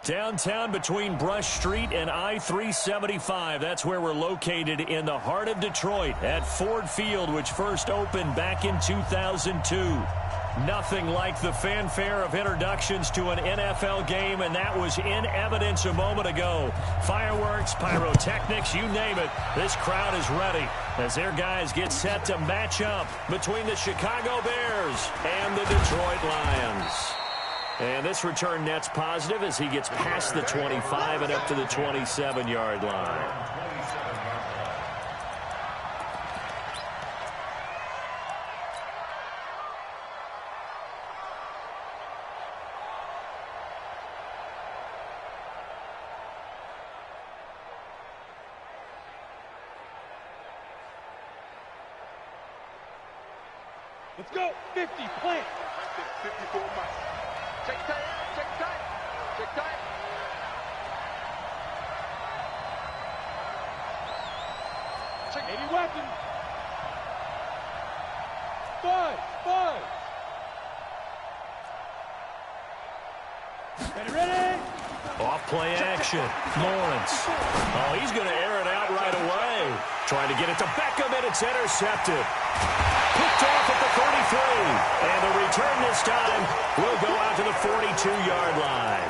Downtown between Brush Street and I-375. That's where we're located in the heart of Detroit at Ford Field, which first opened back in 2002. Nothing like the fanfare of introductions to an NFL game, and that was in evidence a moment ago. Fireworks, pyrotechnics, you name it. This crowd is ready as their guys get set to match up between the Chicago Bears and the Detroit Lions. And this return net's positive as he gets past the 25 and up to the 27-yard line. Let's go. 50, plant. 54 miles. Check tight, check tight, check tight. Check 80 weapons. 5. Ready. Off play action. Lawrence. Oh, he's going to air it out right away. Trying to get it to Beckham, and it's intercepted. Picked off at the 33. And the return this time will go out to the 42-yard line.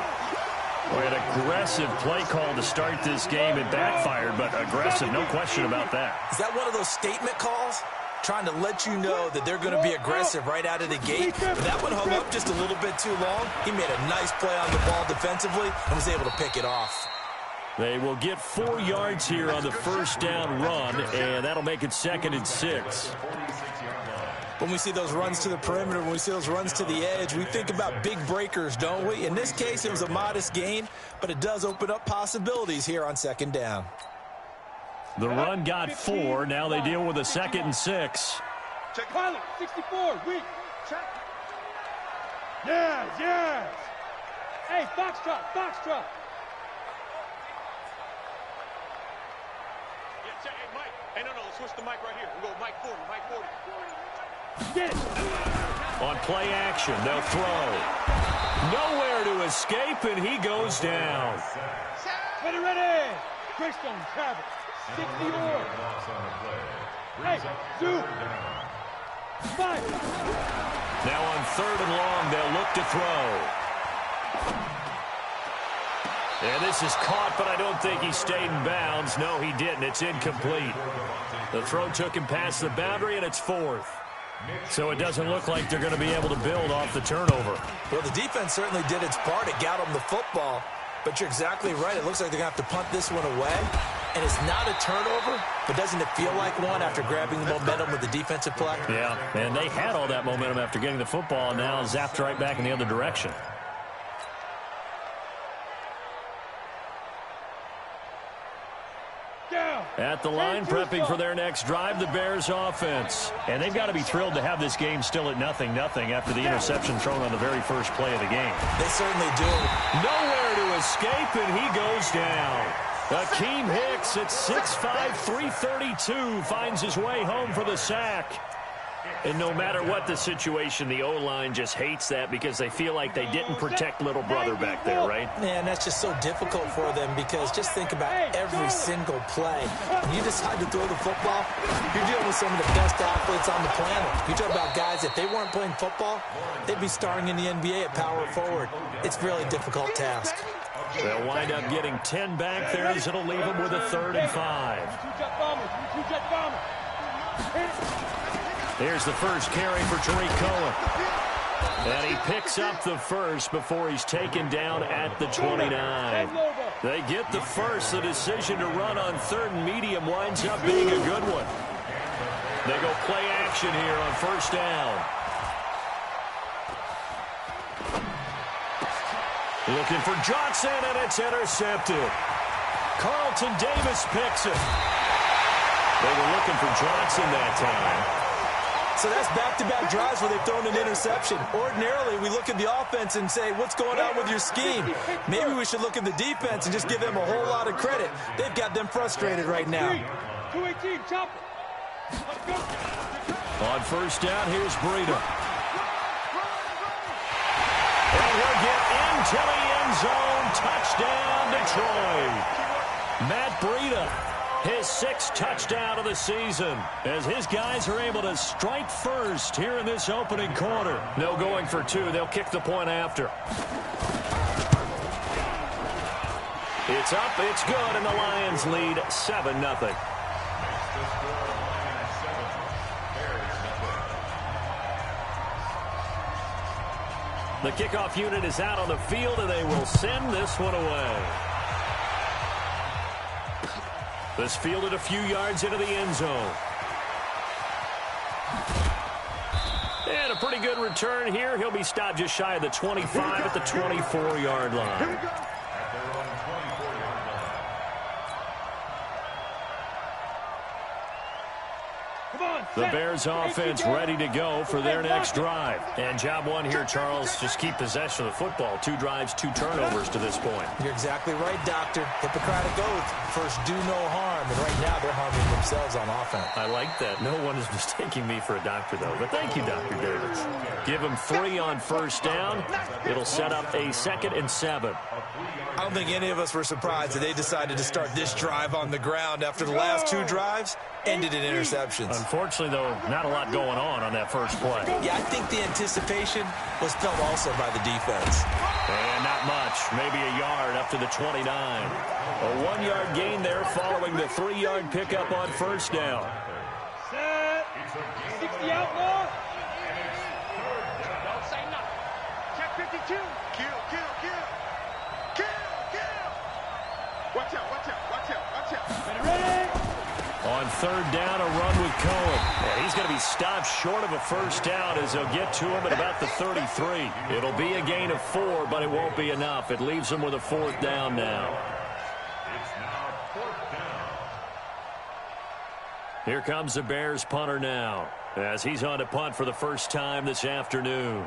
Boy, an aggressive play call to start this game. It backfired, but aggressive, no question about that. Is that one of those statement calls? Trying to let you know that they're going to be aggressive right out of the gate. But that one hung up just a little bit too long. He made a nice play on the ball defensively and was able to pick it off. They will get 4 yards here on the first down run, and that'll make it 2nd and 6. When we see those runs to the perimeter, when we see those runs to the edge, we think about big breakers, don't we? In this case, it was a modest gain, but it does open up possibilities here on 2nd down. The run got 4. Now they deal with a 2nd and 6. Check pilot, 64, weak. Check. Yes. Hey, Foxtrot. Hey, Mike. Hey, no, switch the mic right here. We'll go Mike 40, Mike 40. Get it. On play action, they'll throw. Nowhere to escape, and he goes down. Ready. Greystone, Travis. 60 more. Hey, Zoo. 5. Now on 3rd and long, they'll look to throw. And this is caught, but I don't think he stayed in bounds. No, he didn't. It's incomplete. The throw took him past the boundary, and it's 4th. So it doesn't look like they're going to be able to build off the turnover. Well, the defense certainly did its part. It got them the football. But you're exactly right. It looks like they're going to have to punt this one away. And it's not a turnover, but doesn't it feel like one after grabbing the momentum with the defensive play? Yeah, and they had all that momentum after getting the football, and now zapped right back in the other direction. At the line, prepping for their next drive, the Bears offense. And they've got to be thrilled to have this game still at 0-0 after the interception thrown on the very first play of the game. They certainly do. Nowhere to escape, and he goes down. Akeem Hicks at 6'5", 332 finds his way home for the sack. And no matter what the situation, the O-line just hates that because they feel like they didn't protect little brother back there, right? Yeah, and that's just so difficult for them because just think about every single play. When you decide to throw the football, you're dealing with some of the best athletes on the planet. You talk about guys, if they weren't playing football, they'd be starring in the NBA at power forward. It's a really difficult task. They'll wind up getting 10 back there as it'll leave them with a 3rd and 5. Here's the first carry for Tariq Cohen. And he picks up the first before he's taken down at the 29. They get the first. The decision to run on 3rd and medium winds up being a good one. They go play action here on 1st down. Looking for Johnson, and it's intercepted. Carlton Davis picks it. They were looking for Johnson that time. So that's back-to-back drives where they've thrown an interception. Ordinarily, we look at the offense and say, what's going on with your scheme? Maybe we should look at the defense and just give them a whole lot of credit. They've got them frustrated right now. 218, chopper. On 1st down, here's Breida. And he'll get into the end zone. Touchdown, Detroit. Matt Breida, his 6th touchdown of the season, as his guys are able to strike first here in this opening quarter. No going for 2. They'll kick the point after. It's up, it's good, and the Lions lead 7-0. The kickoff unit is out on the field, and they will send this one away. This fielded a few yards into the end zone. And a pretty good return here. He'll be stopped just shy of the 25 at the 24-yard line. The Bears offense ready to go for their next drive. And job one here, Charles, just keep possession of the football. 2 drives, 2 turnovers to this point. You're exactly right, Doctor. Hippocratic oath. First, do no harm. And right now, they're harming themselves on offense. I like that. No one is mistaking me for a doctor, though. But thank you, Dr. Davis. Give him 3 on first down. It'll set up a 2nd and 7. I don't think any of us were surprised that they decided to start this drive on the ground after the last 2 drives ended in interceptions. Unfortunately, though, not a lot going on that first play. Yeah, I think the anticipation was felt also by the defense. And not much, maybe a yard up to the 29. A 1-yard gain there following the 3-yard pickup on first down. Set. 60 outlaw. Don't say nothing. Check 52. Kill, kill, kill. Kill, kill. Watch out, watch out, watch out, watch out. Ready? On 3rd down, a run with Cohen. And he's going to be stopped short of a first down as they'll get to him at about the 33. It'll be a gain of 4, but it won't be enough. It leaves him with a 4th down now. It's now 4th down. Here comes the Bears punter now, as he's on to punt for the first time this afternoon.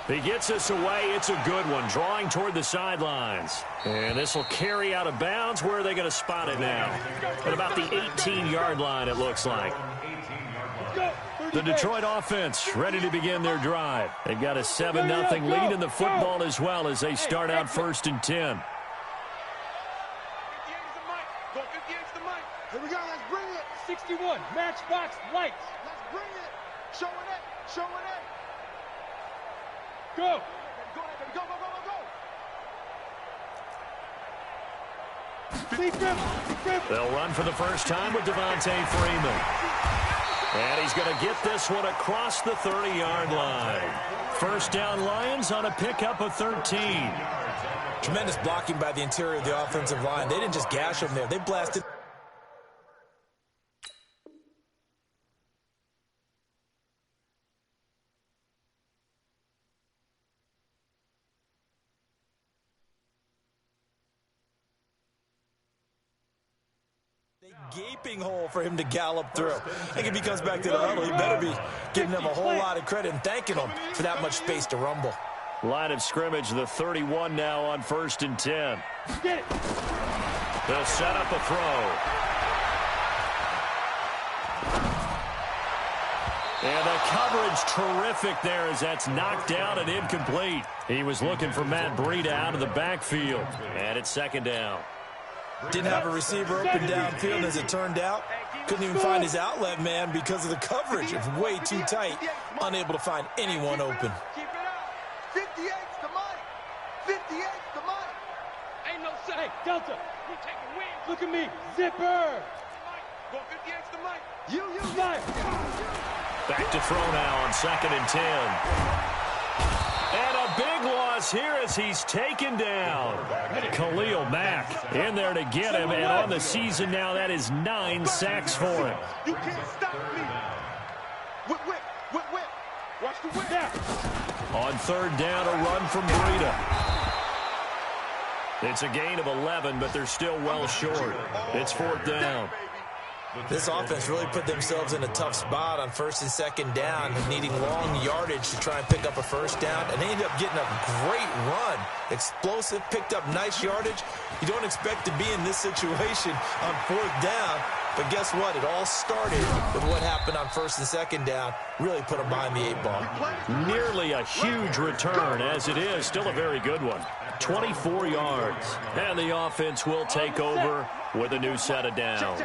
He gets us away. It's a good one, drawing toward the sidelines. And this will carry out of bounds. Where are they going to spot it now? At about the 18-yard line, it looks like. The Detroit offense ready to begin their drive. They've got a 7-0 lead in the football as well as they start out 1st and 10. Here we go, let's bring it. 61, matchbox lights. Let's bring it. Show it, show it. Go. Go, baby, go, go, go, go, go. Sleep him. They'll run for the first time with Devontae Freeman. And he's going to get this one across the 30-yard line. First down, Lions on a pickup of 13. Tremendous blocking by the interior of the offensive line. They didn't just gash him there. They blasted. Gaping hole for him to gallop through. I think if he comes back to the huddle, he better be giving them a whole lot of credit and thanking them for that much space to rumble. Line of scrimmage, the 31 now on 1st and 10. Get it. They'll set up a throw. And the coverage terrific there as that's knocked down and incomplete. He was looking for Matt Breida out of the backfield. And it's 2nd down. Didn't have a receiver open downfield, as it turned out. Couldn't even find his outlet man because of the coverage. It was way too tight. Unable to find anyone open. Keep it up. 58's the Mike. 58's the Mike. Ain't no say. Hey, Delta. We taking wins. Look at me. Zipper. Go 58's the Mike. You. Fire. Back to throw now on 2nd and 10. And a big loss here as he's taken down. Khalil Mack in there to get him, and on the season now, that is 9 sacks for him. You can't stop me. Whip. Watch the whip. Yeah. On 3rd down, a run from Breida. It's a gain of 11, but they're still well short. It's 4th down. This offense really put themselves in a tough spot on 1st and 2nd down, needing long yardage to try and pick up a first down, and they ended up getting a great run. Explosive, picked up nice yardage. You don't expect to be in this situation on 4th down, But guess what? It all started with what happened on first and second down. Really put them behind the 8-ball. Nearly a huge return as it is. Still a very good one. 24 yards. And the offense will take over with a new set of downs.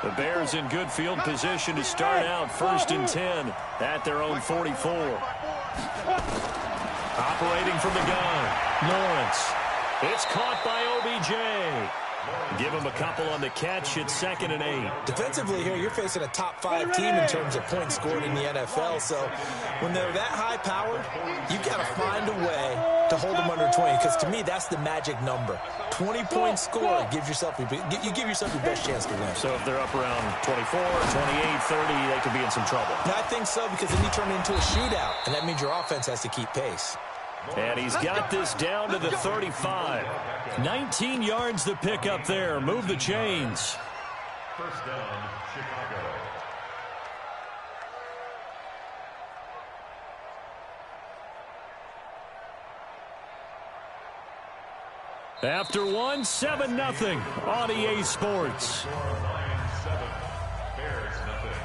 The Bears in good field position to start out first and 10 at their own 44. Operating from the gun, Lawrence. It's caught by OBJ. Give him a couple on the catch. It's 2nd and 8. Defensively here, you're facing a top-5 team in terms of points scored in the NFL. So when they're that high-powered, you've got to find a way to hold them under 20. Because to me, that's the magic number. 20-point score, you give yourself your best chance to win. So if they're up around 24, 28, 30, they could be in some trouble. Now, I think so, because then you turn it into a shootout, and that means your offense has to keep pace. And he's got this down to the 35. 19 yards to pick up there. Move the chains. First down, Chicago. After one, 7-0 on EA Sports. Lions 7, Bears nothing.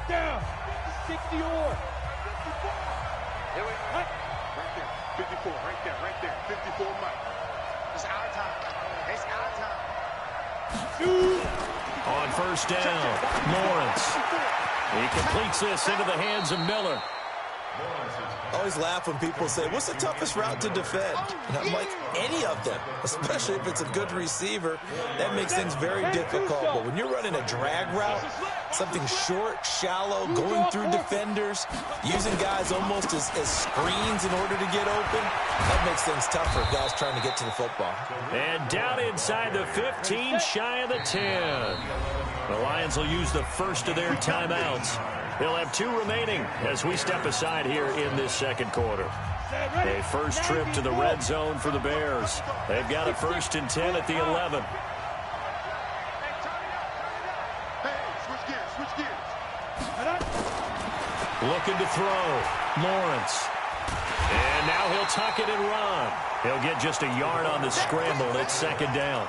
Down. 60 or. Here we go. Right there. 54. Right there. 54 Mike. It's our time. It's our time. Shoot. On first down, Lawrence. He completes this into the hands of Miller. I always laugh when people say, what's the toughest route to defend? And I'm like, any of them, especially if it's a good receiver. That makes things very difficult. But when you're running a drag route, something short, shallow, going through defenders, using guys almost as screens in order to get open, that makes things tough for guys trying to get to the football. And down inside the 15, shy of the 10. The Lions will use the first of their timeouts. They'll have 2 remaining as we step aside here in this second quarter. A first trip to the red zone for the Bears. They've got a 1st and 10 at the 11. Switch gears. Looking to throw. Lawrence. And now he'll tuck it and run. He'll get just a yard on the scramble. It's 2nd down.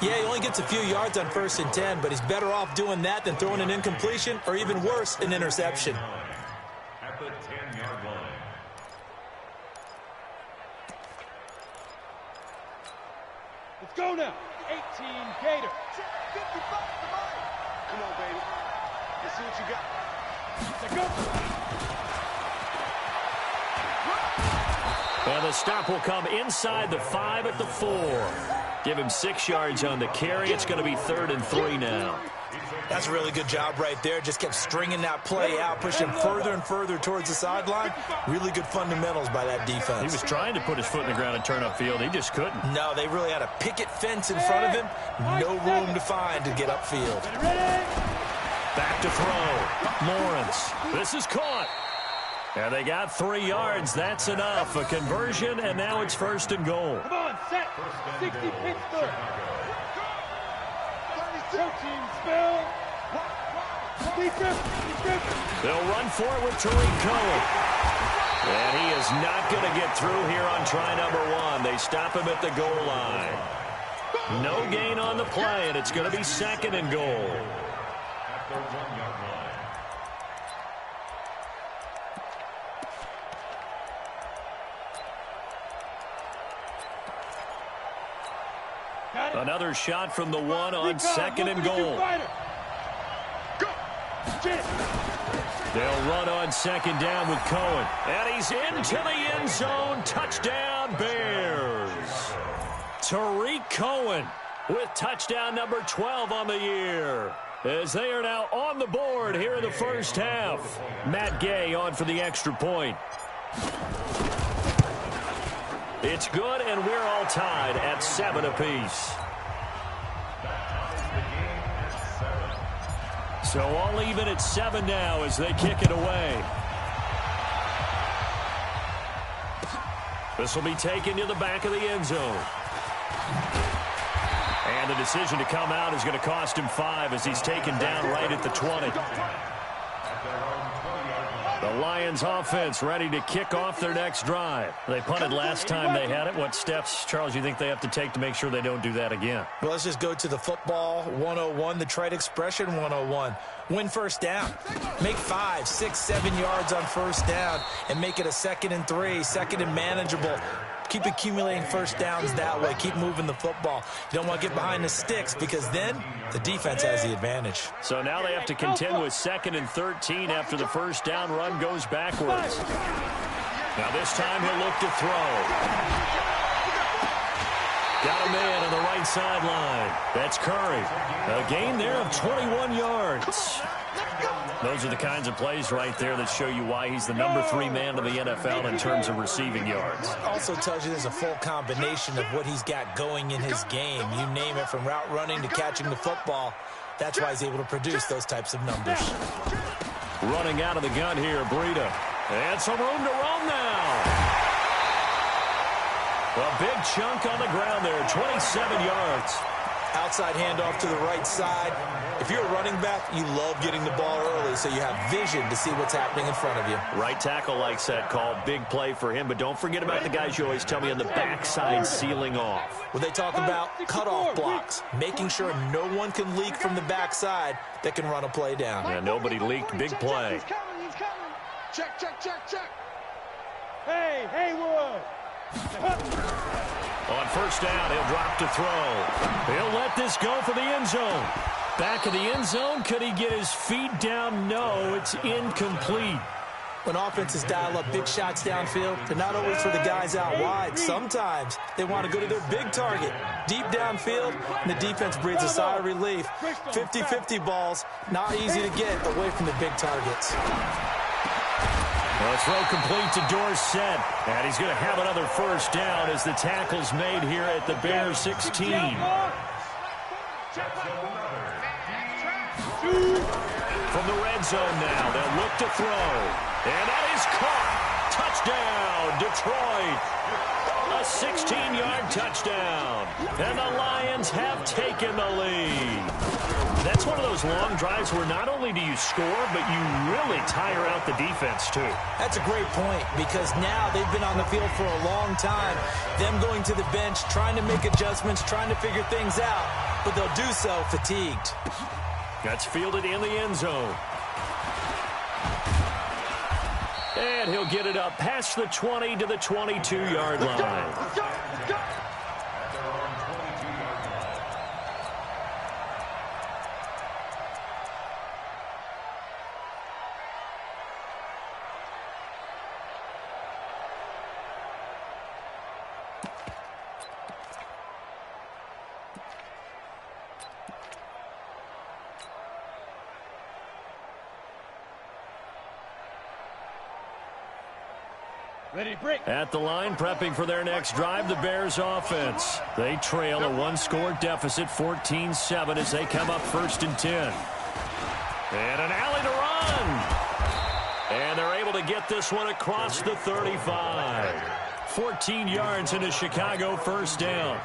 Yeah, he only gets a few yards on 1st and 10, but he's better off doing that than throwing an incompletion or even worse, an interception. At the 10-yard line. Let's go now. 18 Gator. Come on, baby. Let's see what you got. Let's go. And the stop will come inside the 5 at the 4. Give him 6 yards on the carry. It's going to be 3rd and 3 now. That's a really good job right there. Just kept stringing that play out, pushing further and further towards the sideline. Really good fundamentals by that defense. He was trying to put his foot in the ground and turn upfield. He just couldn't. No, they really had a picket fence in front of him. No room to find to get upfield. Back to throw. Lawrence. This is caught. And they got 3 yards. That's enough. A conversion, and now it's 1st and goal. Come on, set. 60 Pittsburgh. 13 spell. They'll run for it with Tariq Cohen. And he is not going to get through here on try number 1. They stop him at the goal line. No gain on the play, and it's going to be 2nd and goal. At the 1-yard line. Another shot from the 1 on 2nd and goal. They'll run on 2nd down with Cohen. And he's into the end zone. Touchdown, Bears. Tariq Cohen with touchdown number 12 on the year. As they are now on the board here in the first half. Matt Gay on for the extra point. It's good, and we're all tied at 7 apiece. So all even at 7 now as they kick it away. This will be taken to the back of the end zone. And the decision to come out is going to cost him 5 as he's taken down right at the 20. The Lions offense ready to kick off their next drive. They punted last time they had it. What steps, Charles, you think they have to take to make sure they don't do that again? Well, let's just go to the football 101, the trade expression 101. Win first down. Make 5, 6, 7 yards on first down and make it a 2nd and 3, 2nd and manageable. Keep accumulating first downs that way. Keep moving the football. You don't want to get behind the sticks because then the defense has the advantage. So now they have to contend with 2nd and 13 after the first down run goes backwards. Now this time he'll look to throw. Got a man on the right sideline. That's Curry. A gain there of 21 yards. Those are the kinds of plays right there that show you why he's the number 3 man in the NFL in terms of receiving yards. Also tells you there's a full combination of what he's got going in his game. You name it, from route running to catching the football. That's why he's able to produce those types of numbers. Running out of the gun here, Breida. And some room to run now. A big chunk on the ground there, 27 yards. Outside handoff to the right side. If you're a running back, you love getting the ball early so you have vision to see what's happening in front of you. Right tackle likes that call. Big play for him. But don't forget about the guys you always tell me on the backside sealing off. When they talk about cutoff blocks, making sure no one can leak from the backside that can run a play down. Yeah, nobody leaked. Big play. He's coming. Check. Hey, Haywood. On first down, he'll drop to throw. He'll let this go for the end zone. Back of the end zone. Could he get his feet down? No, it's incomplete. When offenses dial up big shots downfield, they're not always for the guys out wide. Sometimes they want to go to their big target, deep downfield, and the defense breathes a sigh of relief. 50-50 balls, not easy to get away from the big targets. Well, throw complete to Dorsett, and he's going to have another first down as the tackle's made here at the Bears 16. From the red zone now, they'll look to throw, and that is caught. Touchdown, Detroit. A 16-yard touchdown, and the Lions have taken the lead. That's one of those long drives where not only do you score, but you really tire out the defense, too. That's a great point, because now they've been on the field for a long time. Them going to the bench, trying to make adjustments, trying to figure things out, but they'll do so fatigued. That's fielded in the end zone. And he'll get it up past the 20 to the 22-yard line. Ready to break. At the line, prepping for their next drive, the Bears offense. They trail a one-score deficit, 14-7, as they come up 1st and 10. And an alley to run. And they're able to get this one across the 35. 14 yards into Chicago, first down.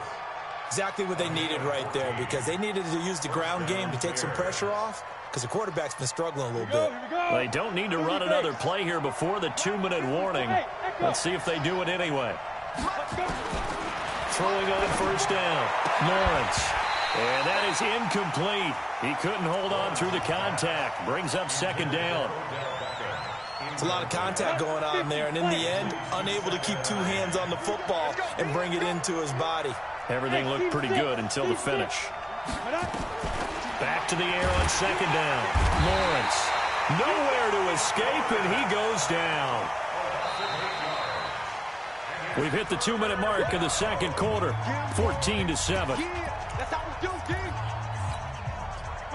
Exactly what they needed right there, because they needed to use the ground game to take some pressure off, because the quarterback's been struggling a little bit. They don't need to run another play here before the 2-minute warning. Let's see if they do it anyway. Throwing on first down, Lawrence. And that is incomplete. He couldn't hold on through the contact. Brings up 2nd down. It's a lot of contact going on there, and in the end, unable to keep 2 hands on the football and bring it into his body. Everything looked pretty good until the finish. Back to the air on 2nd down. Lawrence. Nowhere to escape, and he goes down. We've hit the 2-minute mark of the second quarter, 14-7.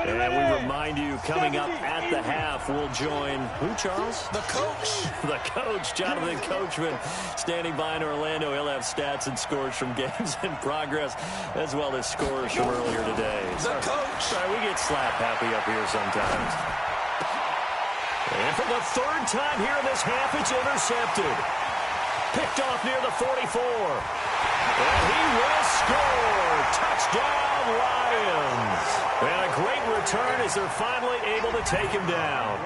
And we remind you, coming up at the half, we'll join who, Charles? The coach. The coach, Jonathan Coachman, standing by in Orlando. He'll have stats and scores from games in progress, as well as scores from earlier today. The coach. Sorry, we get slap happy up here sometimes. And for the 3rd time here in this half, it's intercepted. Picked off near the 44. And he will score. Touchdown, Lions. And a great return as they're finally able to take him down.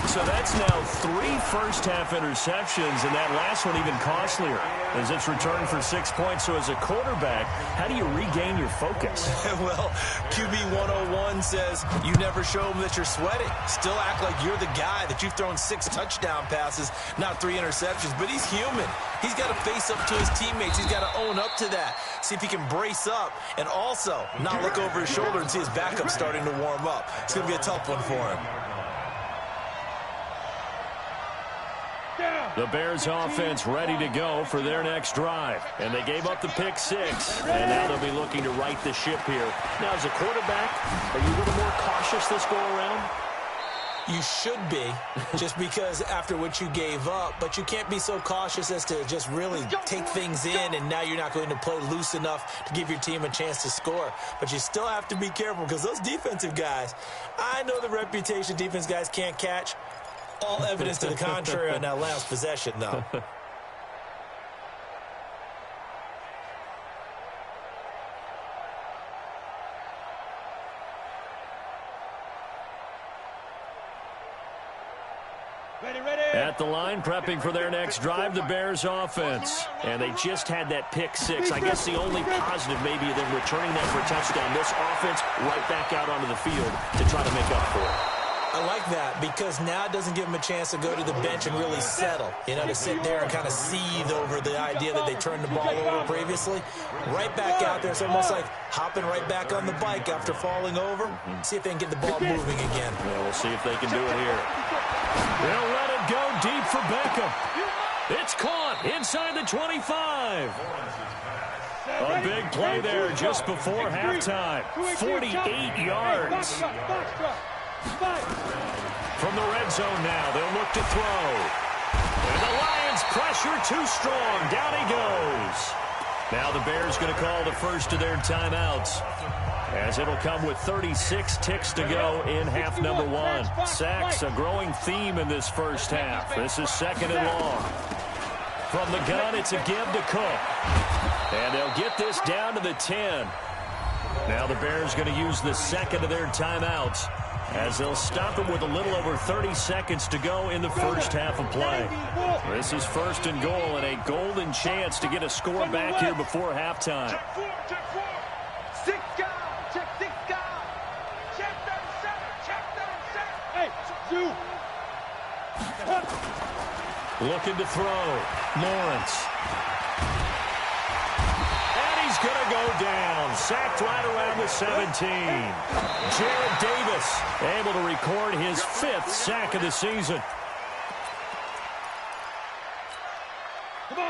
So that's now 3 first-half interceptions, and that last one even costlier as it's returned for 6 points. So as a quarterback, how do you regain your focus? Well, QB 101 says you never show them that you're sweating. Still act like you're the guy, that you've thrown 6 touchdown passes, not 3 interceptions. But he's human. He's got to face up to his teammates. He's got to own up to that. See if he can brace up and also not look over his shoulder and see his backup starting to warm up. It's going to be a tough one for him. The Bears offense ready to go for their next drive. And they gave up the pick 6. And now they'll be looking to right the ship here. Now, as a quarterback, are you a little more cautious this go around? You should be, just because after what you gave up. But you can't be so cautious as to just really take things in, and now you're not going to play loose enough to give your team a chance to score. But you still have to be careful, because those defensive guys, I know the reputation defense guys can't catch. All evidence to the contrary on that last possession, though. At the line, prepping for their next drive, the Bears offense. And they just had that pick 6. I guess the only positive maybe of them returning that for a touchdown. This offense right back out onto the field to try to make up for it. I like that, because now it doesn't give them a chance to go to the bench and really settle. You know, to sit there and kind of seethe over the idea that they turned the ball over previously. Right back out there. It's almost like hopping right back on the bike after falling over. See if they can get the ball moving again. Well, we'll see if they can do it here. They'll let it go deep for Beckham. It's caught inside the 25. A big play there just before halftime. 48 yards. From the red zone now, they'll look to throw. And the Lions pressure too strong. Down he goes. Now the Bears going to call the first of their timeouts, as it'll come with 36 ticks to go in half number 1. Sacks, a growing theme in this first half. This is 2nd and long. From the gun, it's a give to Cook. And they'll get this down to the 10. Now the Bears going to use the second of their timeouts, as they'll stop it with a little over 30 seconds to go in the first half of play. This is 1st and goal, and a golden chance to get a score back here before halftime. Check 4. 6 guys. Check 6 guys. Check 37. Check 37. Hey, 2. Looking to throw. Lawrence. And he's going to go down. Sacked right around the 17. Jared Davis able to record his 5th sack of the season.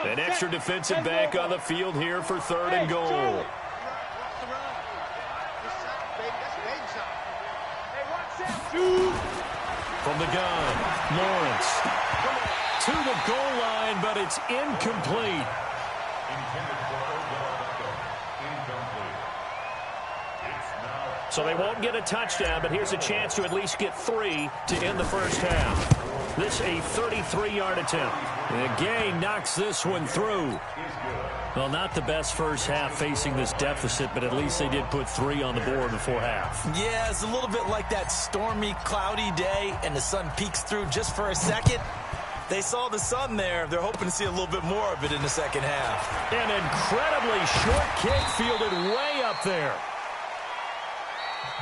An extra defensive back on the field here for 3rd and goal. From the gun, Lawrence to the goal line, but it's incomplete. So they won't get a touchdown, but here's a chance to at least get 3 to end the first half. This a 33-yard attempt. And Gay knocks this one through. Well, not the best first half facing this deficit, but at least they did put 3 on the board before half. Yeah, it's a little bit like that stormy, cloudy day, and the sun peeks through just for a second. They saw the sun there. They're hoping to see a little bit more of it in the second half. An incredibly short kick fielded way up there.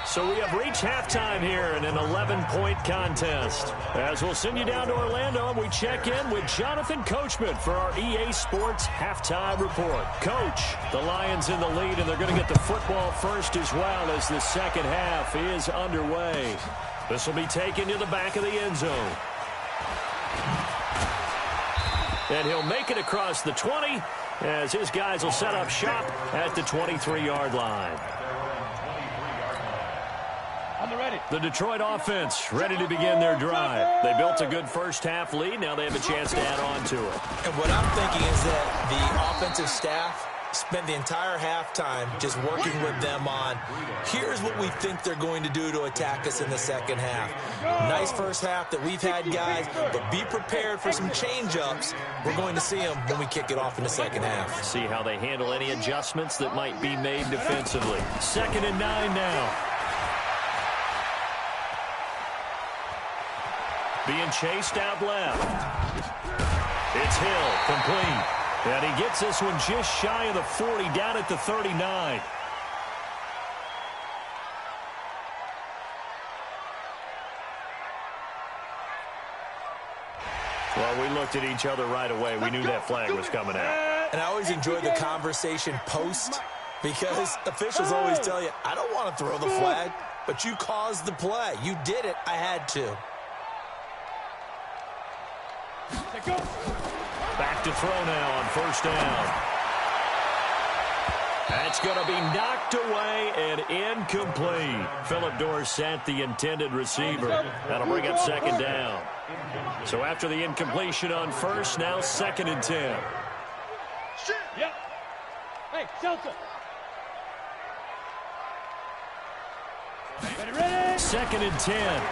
So we have reached halftime here in an 11-point contest. As we'll send you down to Orlando, and we check in with Jonathan Coachman for our EA Sports Halftime Report. Coach, the Lions in the lead, and they're going to get the football first as well as the second half is underway. This will be taken to the back of the end zone. And he'll make it across the 20 as his guys will set up shop at the 23-yard line. The Detroit offense ready to begin their drive. They built a good first half lead. Now they have a chance to add on to it. And what I'm thinking is that the offensive staff spent the entire halftime just working with them on, here's what we think they're going to do to attack us in the second half. Nice first half that we've had, guys, but be prepared for some change-ups. We're going to see them when we kick it off in the second half. See how they handle any adjustments that might be made defensively. 2nd and 9 now. being chased out left. It's Hill, complete. And he gets this one just shy of the 40, down at the 39. Well, we looked at each other right away. We knew that flag was coming out. And I always enjoy the conversation post, because officials always tell you, I don't want to throw the flag, but you caused the play. You did it. I had to. Back to throw now on first down. That's going to be knocked away and incomplete. Philip Dorsett, the intended receiver. That'll bring up second down. So after the incompletion on first, now 2nd and 10. Yep. Hey, Delta. Ready? 2nd and 10.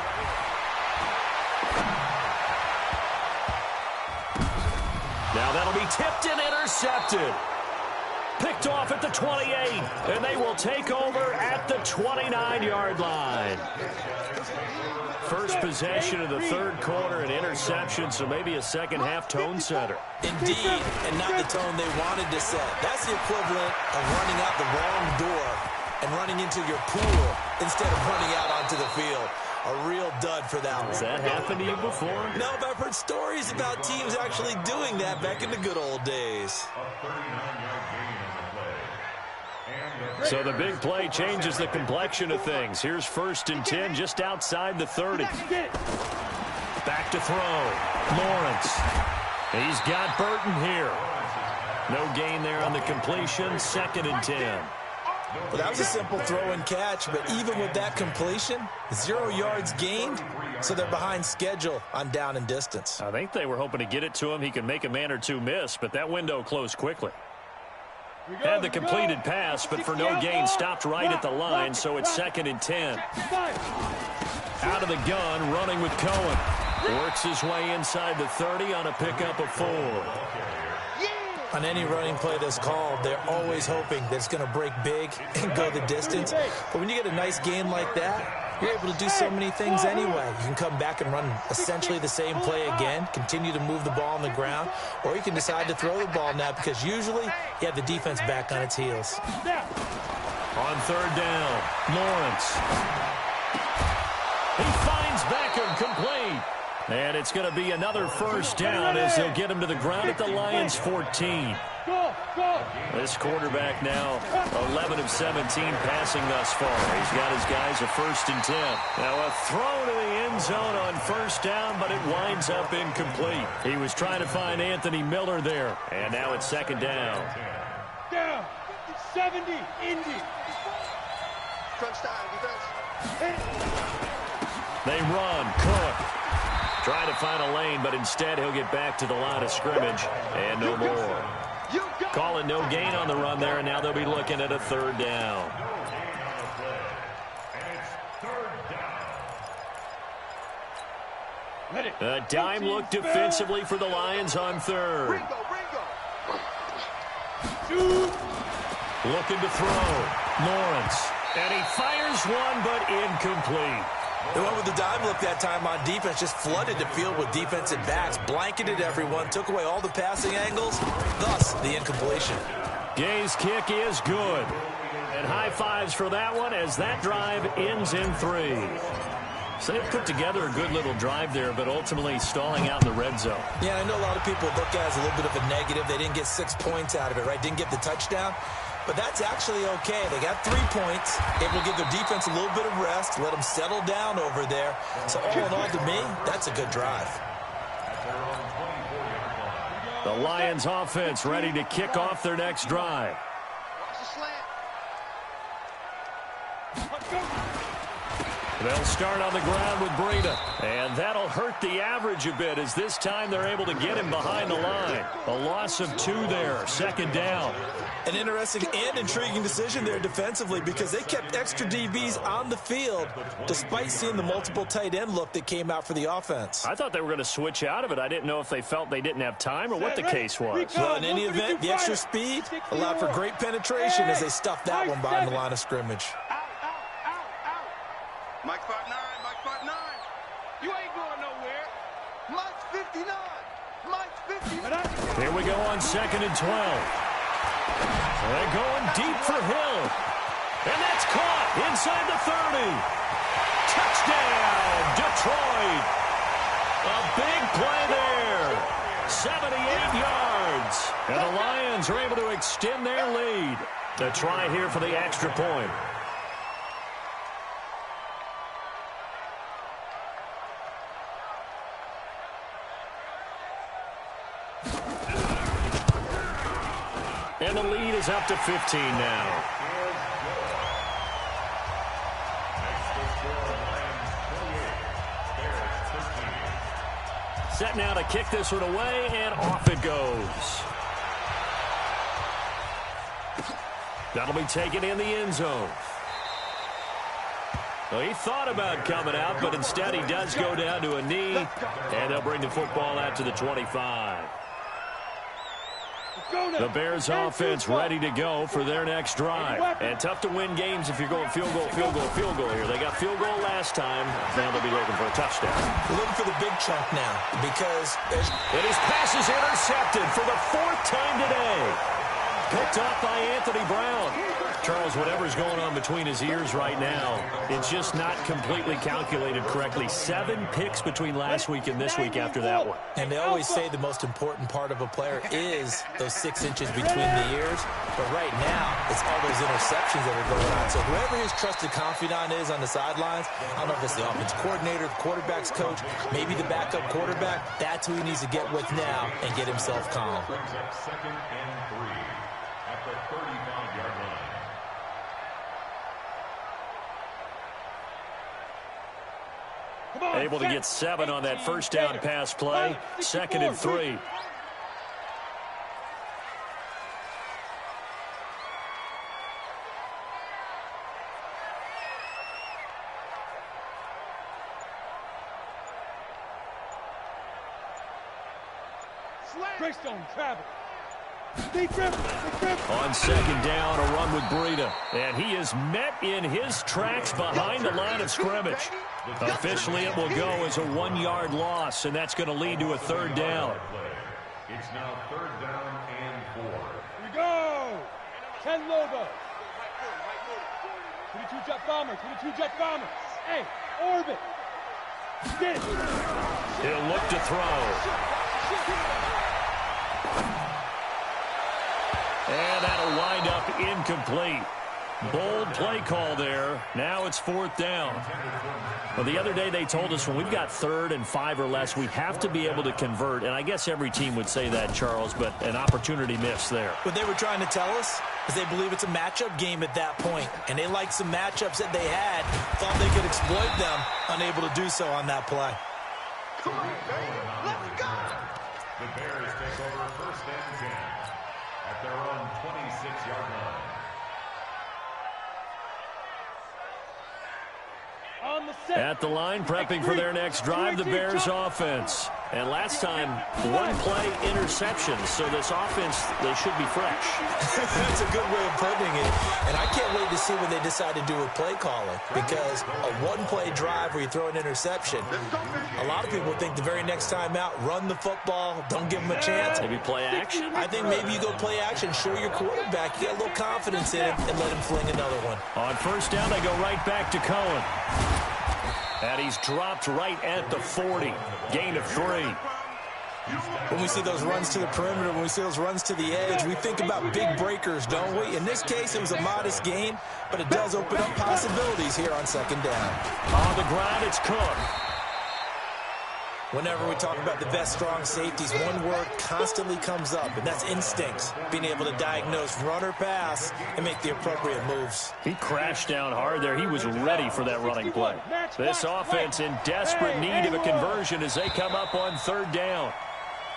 Now that'll be tipped and intercepted. Picked off at the 28, and they will take over at the 29-yard line. First possession of the third quarter, an interception, so maybe a second-half tone setter. Indeed, and not the tone they wanted to set. That's the equivalent of running out the wrong door and running into your pool instead of running out onto the field. A real dud for that one. Has that happened to you before? No, but I've heard stories about teams actually doing that back in the good old days. So the big play changes the complexion of things. Here's 1st and 10 just outside the 30. Back to throw. Lawrence. He's got Burton here. No gain there on the completion. 2nd and 10. Well, that was a simple throw and catch, but even with that completion, 0 yards gained, so they're behind schedule on down and distance. I think they were hoping to get it to him. He could make a man or two miss, but that window closed quickly. Had the completed pass, but for no gain, stopped right at the line, so it's 2nd and 10. Out of the gun, running with Cohen. Works his way inside the 30 on a pickup of 4. On any running play that's called, they're always hoping that it's going to break big and go the distance. But when you get a nice gain like that, you're able to do so many things anyway. You can come back and run essentially the same play again, continue to move the ball on the ground, or you can decide to throw the ball now because usually you have the defense back on its heels. On 3rd down, Lawrence. He finds Beckham, complete. And it's going to be another first down as they'll get him to the ground at the Lions' 14. This quarterback now 11 of 17 passing thus far. He's got his guys a 1st and 10. Now a throw to the end zone on first down, but it winds up incomplete. He was trying to find Anthony Miller there. And now it's 2nd down. Down. 70. Indy. Crunch time, defense. They run. Cook. Try to find a lane, but instead he'll get back to the line of scrimmage, and no more. Call it no gain on the run there, and now they'll be looking at a 3rd down. A dime look defensively for the Lions on 3rd. Looking to throw. Lawrence. And he fires one, but incomplete. They went with the dime look that time on defense, just flooded the field with defensive backs, blanketed everyone, took away all the passing angles, thus the incompletion. Gay's kick is good. And high fives for that one as that drive ends in 3. So they put together a good little drive there, but ultimately stalling out in the red zone. Yeah, I know a lot of people look at it as a little bit of a negative. They didn't get 6 points out of it, right? Didn't get the touchdown. But that's actually okay. They got 3 points. It will give their defense a little bit of rest, let them settle down over there. So all in all, to me, that's a good drive. The Lions offense ready to kick off their next drive. They'll start on the ground with Breida. And that'll hurt the average a bit as this time they're able to get him behind the line. A loss of 2 there, 2nd down. An interesting and intriguing decision there defensively because they kept extra DBs on the field despite seeing the multiple tight end look that came out for the offense. I thought they were going to switch out of it. I didn't know if they felt they didn't have time or what the case was. Well, in any event, the extra speed allowed for great penetration as they stuffed that one behind the line of scrimmage. Mike 5-9, Mike 5-9. You ain't going nowhere. Mike's 59. Mike's 59. Here we go on 2nd and 12. They're going deep for Hill. And that's caught inside the 30. Touchdown, Detroit. A big play there. 78 yards. And the Lions are able to extend their lead. A try here for the extra point. And the lead is up to 15 now. Set now to kick this one away, and off it goes. That'll be taken in the end zone. Well, he thought about coming out, but instead he does go down to a knee, and they'll bring the football out to the 25. The Bears offense ready to go for their next drive. And tough to win games if you're going field goal, field goal, field goal here. They got field goal last time. Now they'll be looking for a touchdown. We're looking for the big chunk now because and his pass is intercepted for the 4th time today. Picked off by Anthony Brown. Charles, whatever's going on between his ears right now, it's just not completely calculated correctly. 7 picks between last week and this week after that one. And they always say the most important part of a player is those 6 inches between the ears. But right now, it's all those interceptions that are going on. So whoever his trusted confidant is on the sidelines, I don't know if it's the offense coordinator, the quarterback's coach, maybe the backup quarterback, that's who he needs to get with now and get himself calm. Brings up 2nd and 3 at the 35-yard line. Able to get 7 on that first down pass play. 2nd and 3. Greystone, travel. On 2nd down, a run with Breida. And he is met in his tracks behind the line of scrimmage. Officially, it will go as a 1-yard loss, and that's going to lead to a 3rd down. It's now 3rd down and 4. Here we go. 10 logo. 22 jet bombers. 22 jet bombers. Hey, orbit. Get it. He'll look to throw. And that'll wind up incomplete. Bold play call there. Now it's 4th down. Well, the other day they told us when we've got 3rd and 5 or less, we have to be able to convert. And I guess every team would say that, Charles, but an opportunity missed there. What they were trying to tell us is they believe it's a matchup game at that point. And they liked some matchups that they had, thought they could exploit them, unable to do so on that play. Come on, baby. Let's go. The Bears take over 1st and 10 at their own 26-yard line. At the line, prepping for their next drive, the Bears offense. And last time, 1 play interception. So this offense, they should be fresh. That's a good way of putting it. And I can't wait to see what they decide to do with play calling. Because a 1-play drive where you throw an interception, a lot of people think the very next time out, run the football, don't give them a chance. Maybe play action? I think maybe you go play action, show your quarterback, you get a little confidence in him, and let him fling another one. On 1st down, they go right back to Cohen. And he's dropped right at the 40. Gain of 3. When we see those runs to the perimeter, when we see those runs to the edge, we think about big breakers, don't we? In this case, it was a modest gain, but it does open up possibilities here on 2nd down. On the ground, it's Cook. Whenever we talk about the best strong safeties, one word constantly comes up, and that's instincts. Being able to diagnose run or pass and make the appropriate moves. He crashed down hard there. He was ready for that running play. This offense in desperate need of a conversion as they come up on 3rd down.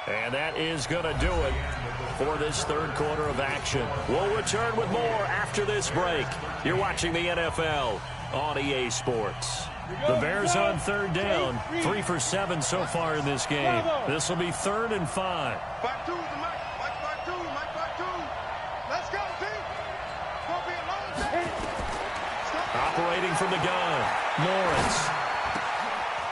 And that is going to do it for this 3rd quarter of action. We'll return with more after this break. You're watching the NFL on EA Sports. The Bears on 3rd down. 3 for 7 so far in this game. This will be 3rd and 5. Back two, Mike. Back two. Let's go, team. Gonna be a long day. Operating from the gun, Lawrence.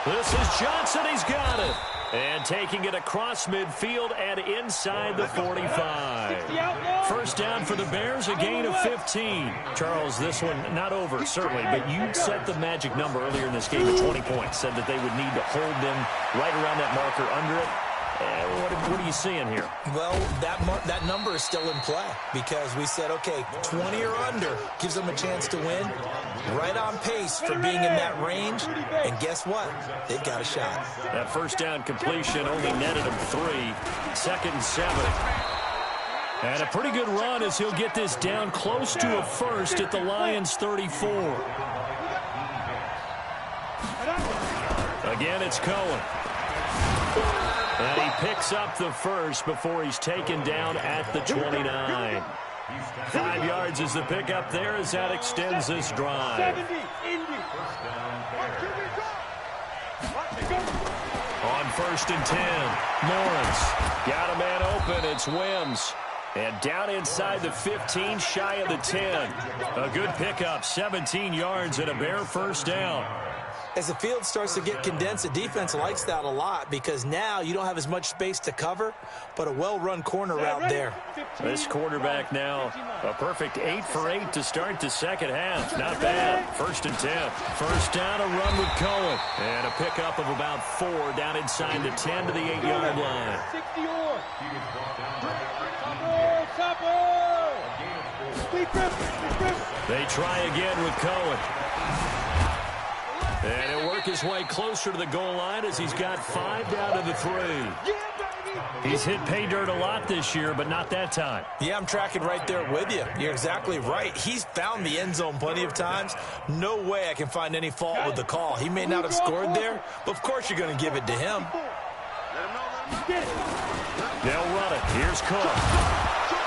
This is Johnson. He's got it. And taking it across midfield and inside the 45. First down for the Bears, a gain of 15. Charles, this one not over, certainly, but you set the magic number earlier in this game at 20 points. Said that they would need to hold them right around that marker under it. What are you seeing here? Well, that number is still in play because we said, okay, 20 or under gives them a chance to win. Right on pace for being in that range. And guess what? They've got a shot. That first down completion only netted them 3. 2nd and 7. And a pretty good run as he'll get this down close to a first at the Lions' 34. Again, it's Cohen. And he picks up the first before he's taken down at the 29. 5 yards is the pickup there as that extends this drive. On 1st and 10, Lawrence got a man open. It's Wims. And down inside the 15, shy of the 10. A good pickup, 17 yards and a Bear first down. As the field starts to get condensed, the defense likes that a lot because now you don't have as much space to cover, but a well-run corner route there. This quarterback now a perfect 8 for 8 to start the second half. Not bad. 1st and 10. First down, a run with Cohen. And a pickup of about 4 down inside the 10 to the 8-yard line. They try again with Cohen. And he'll work his way closer to the goal line as he's got 5 down to the 3. He's hit pay dirt a lot this year, but not that time. Yeah, I'm tracking right there with you. You're exactly right. He's found the end zone plenty of times. No way I can find any fault with the call. He may not have scored there, but of course you're going to give it to him. They'll run it. Here's Cook.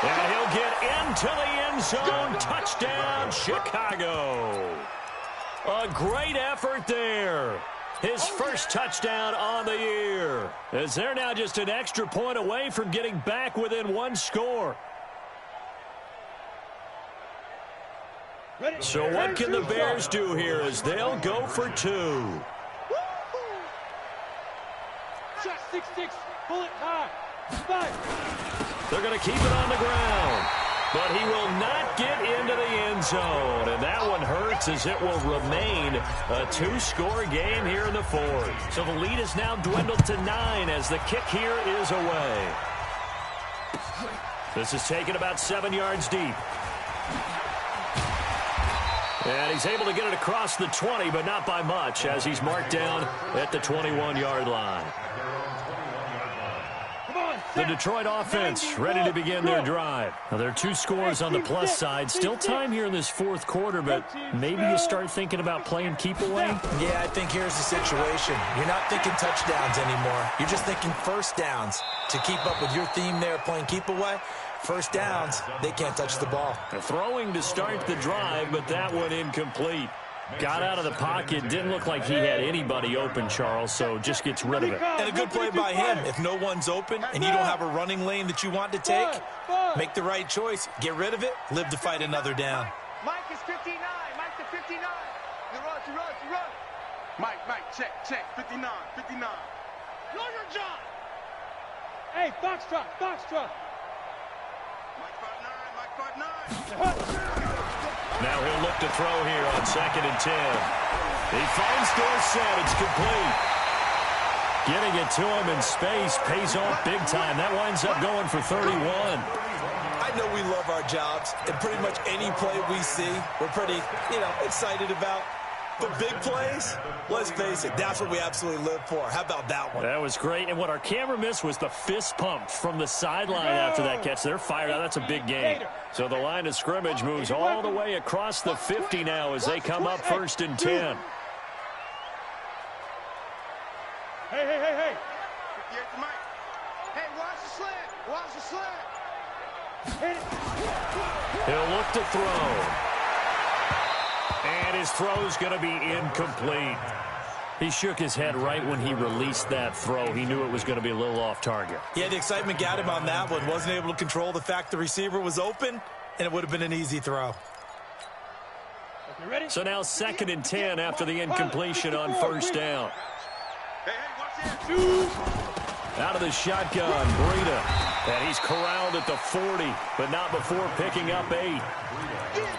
And he'll get into the end zone. Touchdown, Chicago. A great effort there. His first touchdown on the year. As they're now just an extra point away from getting back within 1 score. So what can the Bears do here as they'll go for 2? Shot 6-6. Bullet high. 5. They're going to keep it on the ground. But he will not get into the end zone. And that one hurts as it will remain a 2-score game here in the 4th. So the lead is now dwindled to 9 as the kick here is away. This is taken about 7 yards deep. And he's able to get it across the 20, but not by much as he's marked down at the 21-yard line. The Detroit offense ready to begin their drive. Now, there are 2 scores on the plus side. Still time here in this 4th quarter, but maybe you start thinking about playing keep away? Yeah, I think here's the situation. You're not thinking touchdowns anymore. You're just thinking first downs. To keep up with your theme there, playing keep away, first downs, they can't touch the ball. Throwing to start the drive, but that one incomplete. Got out of the pocket. Didn't look like he had anybody open, Charles, so just gets rid of it. And a good play by him. If no one's open and you don't have a running lane that you want to take, make the right choice. Get rid of it. Live to fight another down. Mike is 59. Mike to 59. You run. Mike, check. 59. Lawyer John. Hey, Foxtrot. Mike 5'9. Now he'll look to throw here on 2nd and 10. He finds Dorsett. It's complete. Getting it to him in space pays off big time. That winds up going for 31. I know we love our jobs, and pretty much any play we see, we're pretty, excited about. But big plays, let's face it, that's what we absolutely live for. How about that one? That was great. And what our camera missed was the fist pump from the sideline after that catch. They're fired out. That's a big gain. So the line of scrimmage moves all the way across the 50 now as they come up 1st and 10. Hey. Hey, watch the slant. He'll look to throw. And his throw's going to be incomplete. He shook his head right when he released that throw. He knew it was going to be a little off target. Yeah, the excitement got him on that one. Wasn't able to control the fact the receiver was open, and it would have been an easy throw. So now 2nd and 10 after the incompletion on 1st down. Out of the shotgun, Breida. And he's corralled at the 40, but not before picking up 8.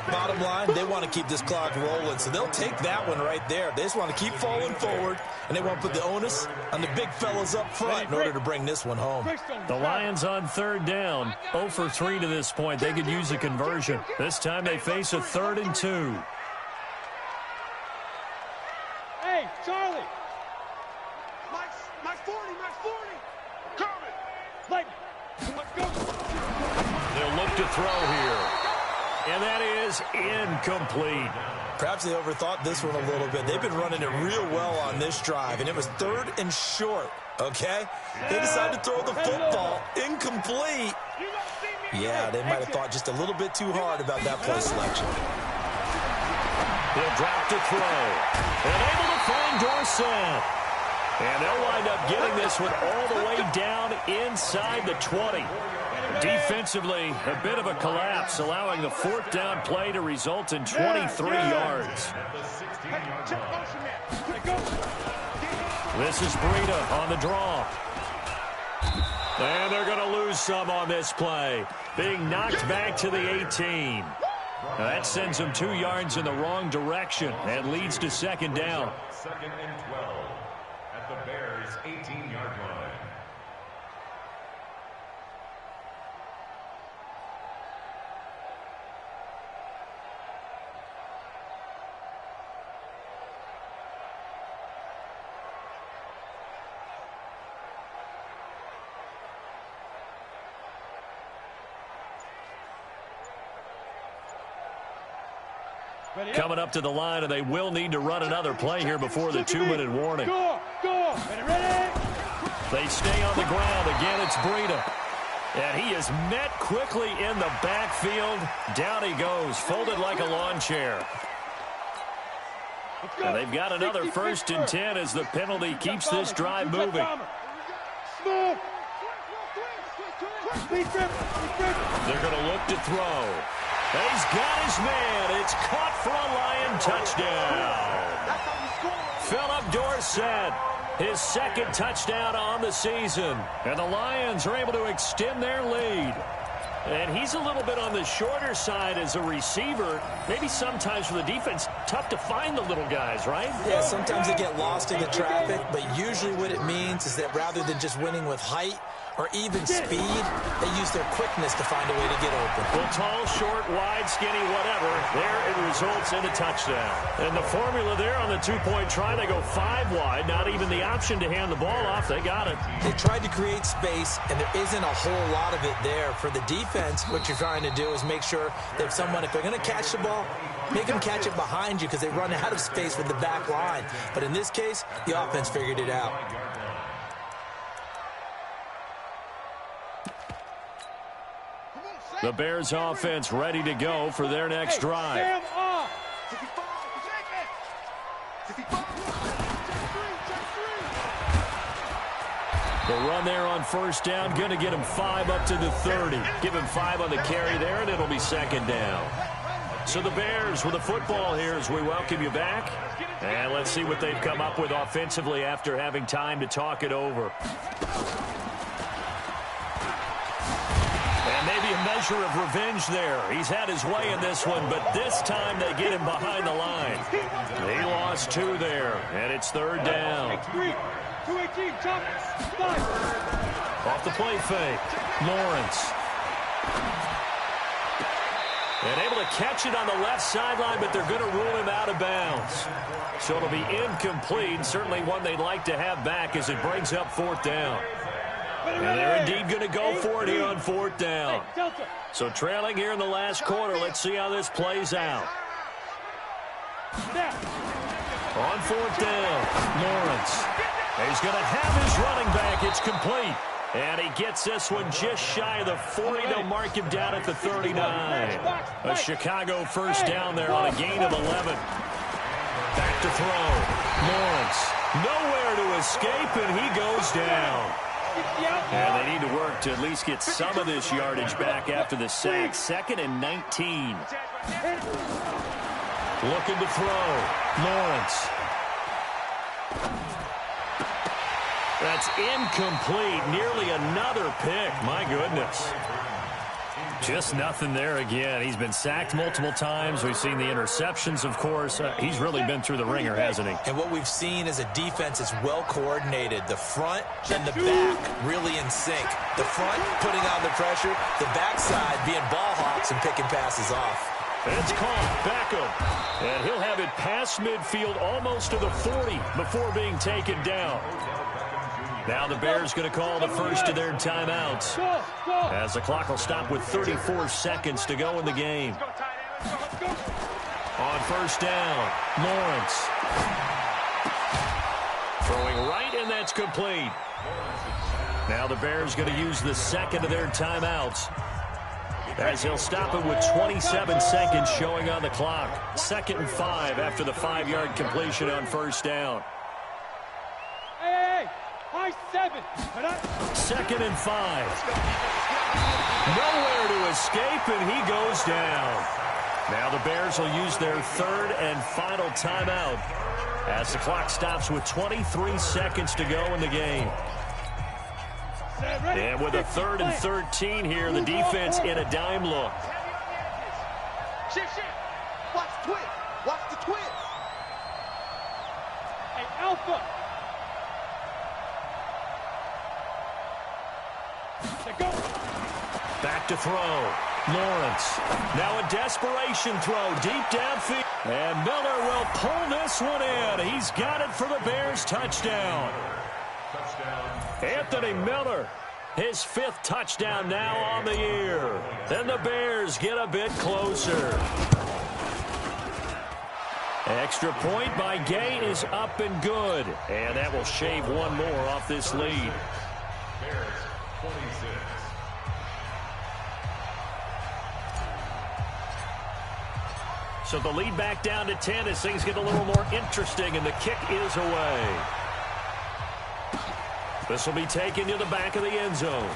Bottom line, they want to keep this clock rolling, so they'll take that one right there. They just want to keep falling forward, and they want to put the onus on the big fellas up front in order to bring this one home. The Lions on 3rd down, 0 for 3 to this point. They could use a conversion. This time they face a 3rd and 2. Hey, Charlie. My 40. Coming. Lightning. Let's go. They'll look to throw here. And that is incomplete. Perhaps they overthought this one a little bit. They've been running it real well on this drive, and it was 3rd and short, okay? They decided to throw the football incomplete. Yeah, they might have thought just a little bit too hard about that play selection. He'll drop to throw. And able to find Dorsett. And they'll wind up getting this one all the way down inside the 20. Defensively, a bit of a collapse, allowing the 4th down play to result in 23 yards. This is Breida on the draw. And they're going to lose some on this play, being knocked back to the 18. Now that sends them 2 yards in the wrong direction and leads to 2nd down. 2nd and 12 at the Bears' 18-yard line. Coming up to the line, and they will need to run another play here before the 2-minute warning. Go. Ready. They stay on the ground. Again, it's Breida. And he is met quickly in the backfield. Down he goes, folded like a lawn chair. And they've got another 1st and 10 as the penalty keeps this drive moving. Smooth. They're going to look to throw. He's got his man. It's caught for a Lion touchdown. Philip Dorsett, his 2nd touchdown on the season. And the Lions are able to extend their lead. And he's a little bit on the shorter side as a receiver. Maybe sometimes for the defense, tough to find the little guys, right? Yeah, sometimes they get lost in the traffic, but usually what it means is that rather than just winning with height or even speed, they use their quickness to find a way to get open. Well, tall, short, wide, skinny, whatever, there it results in a touchdown. And the formula there on the 2-point try, they go 5 wide, not even the option to hand the ball off. They got it. They tried to create space, and there isn't a whole lot of it there. For the defense, what you're trying to do is make sure that if they're going to catch the ball, make them catch it behind you because they run out of space with the back line. But in this case, the offense figured it out. The Bears offense ready to go for their next drive. The run there on 1st down, going to get him 5 up to the 30. Give him 5 on the carry there, and it'll be 2nd down. So the Bears with the football here as we welcome you back. And let's see what they've come up with offensively after having time to talk it over. And maybe a measure of revenge there. He's had his way in this one, but this time they get him behind the line. He lost 2 there, and it's 3rd down. 218, chop. Off the play fake, Lawrence. And able to catch it on the left sideline, but they're going to rule him out of bounds. So it'll be incomplete, certainly one they'd like to have back as it brings up 4th down. And they're indeed going to go for it here on 4th down. So trailing here in the last quarter, let's see how this plays out. On 4th down, Lawrence. He's going to have his running back. It's complete. And he gets this one just shy of the 40. They'll mark him down at the 39. A Chicago 1st down there on a gain of 11. Back to throw. Lawrence. Nowhere to escape, and he goes down. And they need to work to at least get some of this yardage back after the sack. 2nd and 19. Looking to throw. Lawrence. That's incomplete. Nearly another pick. My goodness. Just nothing there again. He's been sacked multiple times. We've seen the interceptions, of course. He's really been through the ringer, hasn't he? And what we've seen is a defense that's well coordinated. The front and the back really in sync. The front putting on the pressure. The backside being ball hawks and picking passes off. It's caught. Beckham. And he'll have it past midfield almost to the 40 before being taken down. Now the Bears going to call the first of their timeouts, as the clock will stop with 34 seconds to go in the game. On first down, Lawrence. Throwing right, and that's complete. Now the Bears going to use the second of their timeouts, as he'll stop it with 27 seconds showing on the clock. 2nd and 5 after the 5-yard completion on first down. Second and 5. Nowhere to escape, and he goes down. Now the Bears will use their 3rd and final timeout, as the clock stops with 23 seconds to go in the game. And with a 3rd and 13 here, the defense in a dime look. Shift. Watch the twist. Watch the twist. Hey, Alpha. Back to throw. Lawrence. Now a desperation throw deep downfield. And Miller will pull this one in. He's got it for the Bears. Touchdown. Anthony Miller. His 5th touchdown now on the year. Then the Bears get a bit closer. Extra point by Gay is up and good. And that will shave one more off this lead. Bears 26. So the lead back down to 10 as things get a little more interesting, and the kick is away. This will be taken to the back of the end zone.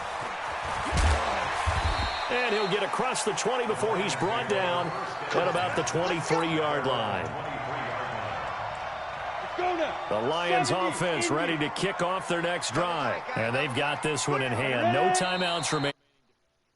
And he'll get across the 20 before he's brought down at about the 23-yard line. The Lions offense ready to kick off their next drive. And they've got this one in hand. No timeouts remaining.